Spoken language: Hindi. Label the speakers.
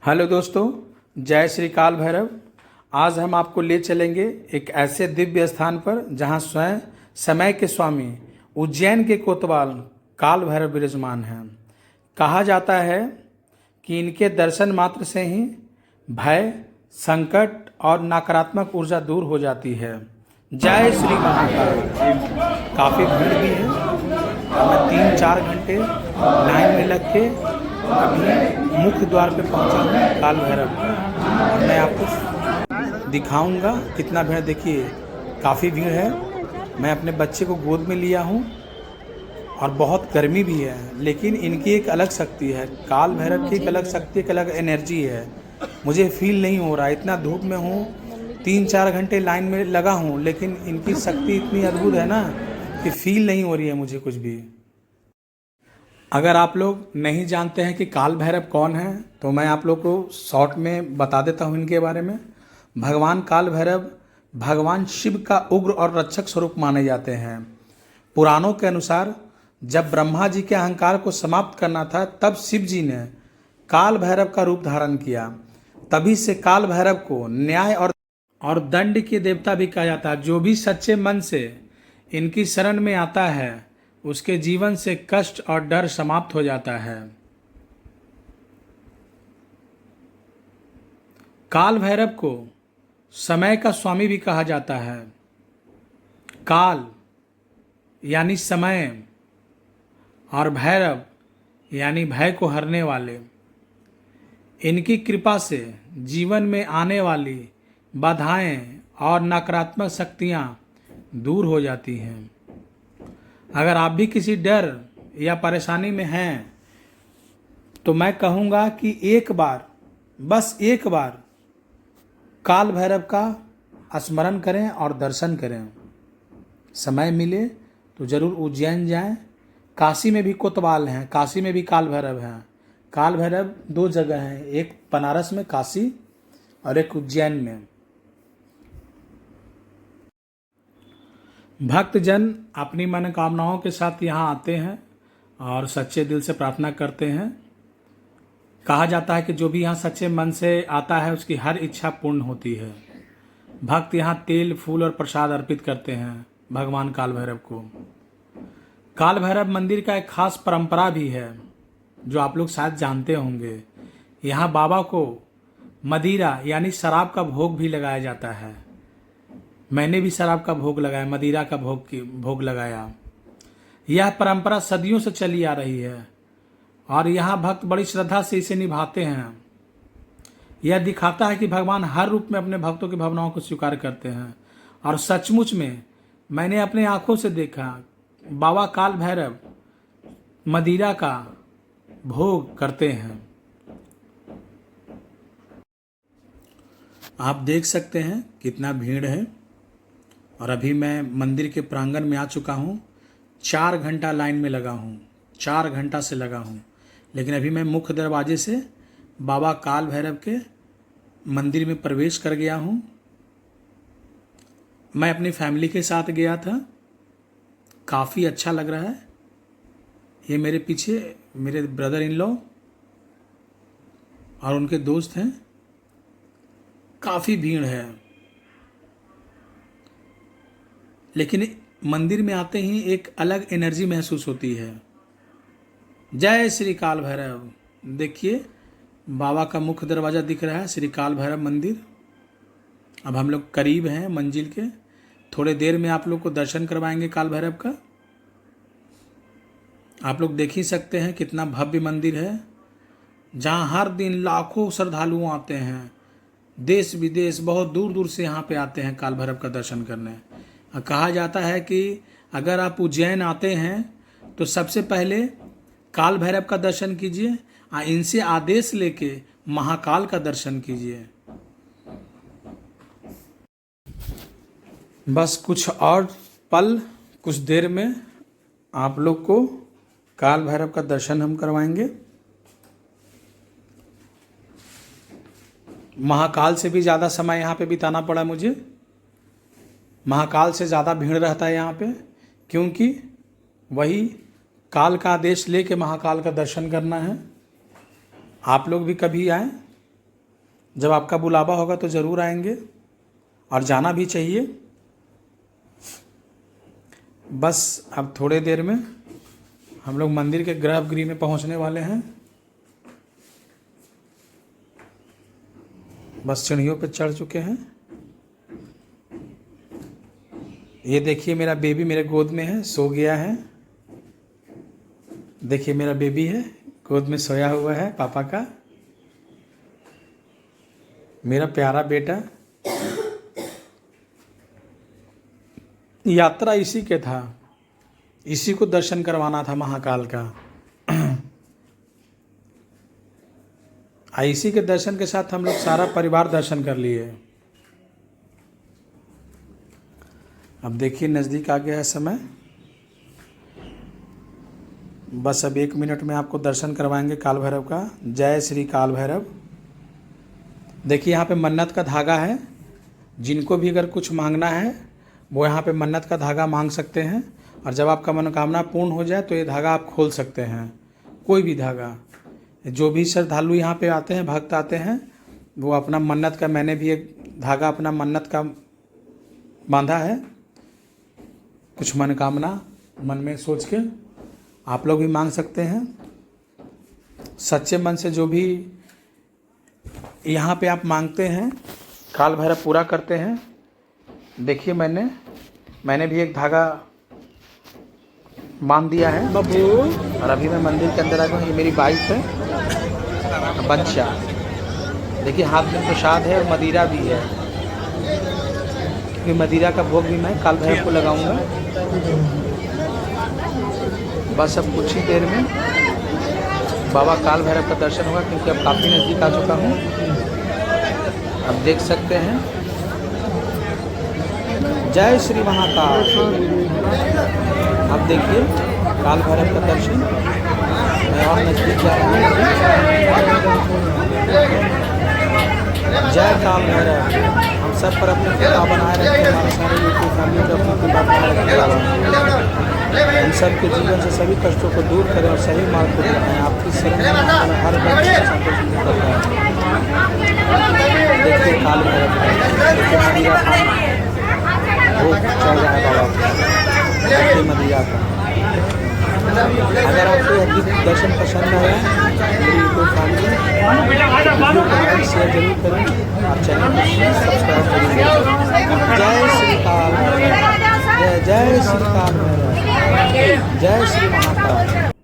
Speaker 1: हेलो दोस्तों, जय श्री काल भैरव। आज हम आपको ले चलेंगे एक ऐसे दिव्य स्थान पर जहां स्वयं समय के स्वामी उज्जैन के कोतवाल काल भैरव विराजमान हैं। कहा जाता है कि इनके दर्शन मात्र से ही भय, संकट और नकारात्मक ऊर्जा दूर हो जाती है। जय श्री महाकाल। काफ़ी भीड़ भी है और मैं 3-4 घंटे लाइन में लग के अभी मुख्य द्वार पे पहुंचा हूँ काल भैरव। और मैं आपको दिखाऊंगा कितना भीड़। देखिए, काफ़ी भीड़ है। मैं अपने बच्चे को गोद में लिया हूँ और बहुत गर्मी भी है, लेकिन इनकी एक अलग शक्ति है। काल भैरव की एक अलग शक्ति, एक अलग एनर्जी है। मुझे फील नहीं हो रहा, इतना धूप में हूँ, 3-4 घंटे लाइन में लगा हूँ, लेकिन इनकी शक्ति इतनी अद्भुत है ना कि फील नहीं हो रही है मुझे कुछ भी। अगर आप लोग नहीं जानते हैं कि काल भैरव कौन है, तो मैं आप लोग को शॉर्ट में बता देता हूँ इनके बारे में। भगवान काल भैरव भगवान शिव का उग्र और रक्षक स्वरूप माने जाते हैं। पुराणों के अनुसार जब ब्रह्मा जी के अहंकार को समाप्त करना था, तब शिव जी ने काल भैरव का रूप धारण किया। तभी से काल भैरव को न्याय और दंड के देवता भी कहा जाता है। जो भी सच्चे मन से इनकी शरण में आता है, उसके जीवन से कष्ट और डर समाप्त हो जाता है। काल भैरव को समय का स्वामी भी कहा जाता है। काल यानी समय और भैरव यानी भय को हरने वाले। इनकी कृपा से जीवन में आने वाली बाधाएं और नकारात्मक शक्तियां दूर हो जाती हैं। अगर आप भी किसी डर या परेशानी में हैं, तो मैं कहूँगा कि एक बार, बस एक बार काल भैरव का स्मरण करें और दर्शन करें। समय मिले तो ज़रूर उज्जैन जाएं। काशी में भी कोतवाल हैं, काशी में भी काल भैरव हैं। काल भैरव 2 जगह हैं, एक बनारस में काशी और एक उज्जैन में। भक्तजन अपनी मनोकामनाओं के साथ यहाँ आते हैं और सच्चे दिल से प्रार्थना करते हैं। कहा जाता है कि जो भी यहाँ सच्चे मन से आता है, उसकी हर इच्छा पूर्ण होती है। भक्त यहाँ तेल, फूल और प्रसाद अर्पित करते हैं भगवान काल भैरव को। काल भैरव मंदिर का एक खास परंपरा भी है, जो आप लोग शायद जानते होंगे। यहाँ बाबा को मदिरा यानी शराब का भोग भी लगाया जाता है। मैंने भी शराब का भोग लगाया, मदिरा का भोग लगाया। यह परंपरा सदियों से चली आ रही है और यहाँ भक्त बड़ी श्रद्धा से इसे निभाते हैं। यह दिखाता है कि भगवान हर रूप में अपने भक्तों की भावनाओं को स्वीकार करते हैं। और सचमुच में मैंने अपने आंखों से देखा, बाबा काल भैरव मदिरा का भोग करते हैं। आप देख सकते हैं कितना भीड़ है। और अभी मैं मंदिर के प्रांगण में आ चुका हूँ। 4 घंटा लाइन में लगा हूँ, 4 घंटा से लगा हूँ, लेकिन अभी मैं मुख्य दरवाजे से बाबा काल भैरव के मंदिर में प्रवेश कर गया हूँ। मैं अपनी फैमिली के साथ गया था। काफ़ी अच्छा लग रहा है। ये मेरे पीछे मेरे ब्रदर इन लॉ और उनके दोस्त हैं। काफ़ी भीड़ है, लेकिन मंदिर में आते ही एक अलग एनर्जी महसूस होती है। जय श्री काल भैरव। देखिए, बाबा का मुख्य दरवाज़ा दिख रहा है, श्री काल भैरव मंदिर। अब हम लोग करीब हैं मंजिल के। थोड़े देर में आप लोग को दर्शन करवाएंगे काल भैरव का। आप लोग देख ही सकते हैं कितना भव्य मंदिर है, जहाँ हर दिन लाखों श्रद्धालु आते हैं। देश विदेश बहुत दूर दूर से यहाँ पे आते हैं काल भैरव का दर्शन करने। कहा जाता है कि अगर आप उज्जैन आते हैं तो सबसे पहले काल भैरव का दर्शन कीजिए, इनसे आदेश लेके महाकाल का दर्शन कीजिए। बस कुछ और पल, कुछ देर में आप लोग को काल भैरव का दर्शन हम करवाएंगे। महाकाल से भी ज़्यादा समय यहाँ पे बिताना पड़ा मुझे। महाकाल से ज़्यादा भीड़ रहता है यहाँ पे, क्योंकि वही काल का आदेश लेके महाकाल का दर्शन करना है। आप लोग भी कभी आएँ जब आपका बुलावा होगा तो ज़रूर आएंगे और जाना भी चाहिए। बस अब थोड़े देर में हम लोग मंदिर के गर्भगृह में पहुंचने वाले हैं। बस सीढ़ियों पे चढ़ चुके हैं। ये देखिए मेरा बेबी मेरे गोद में है, सो गया है। देखिए मेरा बेबी है, गोद में सोया हुआ है पापा का, मेरा प्यारा बेटा। यात्रा इसी के था, इसी को दर्शन करवाना था महाकाल का। इसी के दर्शन के साथ हम लोग सारा परिवार दर्शन कर लिए। अब देखिए नज़दीक आ गया है समय। बस अब 1 मिनट में आपको दर्शन करवाएंगे काल भैरव का। जय श्री काल भैरव। देखिए यहाँ पे मन्नत का धागा है। जिनको भी अगर कुछ मांगना है वो यहाँ पे मन्नत का धागा मांग सकते हैं, और जब आपका मनोकामना पूर्ण हो जाए तो ये धागा आप खोल सकते हैं। कोई भी धागा, जो भी श्रद्धालु यहाँ पे आते हैं, भक्त आते हैं, वो अपना मन्नत का, मैंने भी एक धागा अपना मन्नत का बांधा है। कुछ मनोकामना मन में सोच के आप लोग भी मांग सकते हैं। सच्चे मन से जो भी यहाँ पे आप मांगते हैं काल भैरव पूरा करते हैं। देखिए मैंने भी एक धागा बांध दिया है बब्बू, और अभी मैं मंदिर के अंदर आ गया हूँ। ये मेरी बाइक है बच्चा। देखिए हाथ में प्रसाद है और मदिरा भी है, क्योंकि मदिरा का भोग भी मैं काल भैरव को लगाऊंगा। बस अब कुछ ही देर में बाबा काल भैरव का दर्शन होगा, क्योंकि अब काफ़ी नज़दीक आ चुका हूँ। अब देख सकते हैं। जय श्री महाकाल। अब देखिए काल भैरव का दर्शन। मैं और नजदीक जा रहा हूँ। जय काल भैरव। हम सब पर अपनी कृपा बनाए रखें। हमारे सारे यूट्यूब फैमिली को अपनी कृपा बनाए रखें। हम सब के जीवन से सभी कष्टों को दूर करें और सही मार्ग को दिखाएं। आपकी शरण में हर देखिए काल भैरव वो चल रहा है बाबा मदिरा का। अगर आपको यह दर्शन पसंद आया मेरी यूट्यूब फैमिली, वीडियो को लाइक शेयर जरूर करें। आप चैनल को सब्सक्राइब करें। जय श्री काल, जय श्री काल, जय श्री महाकाल।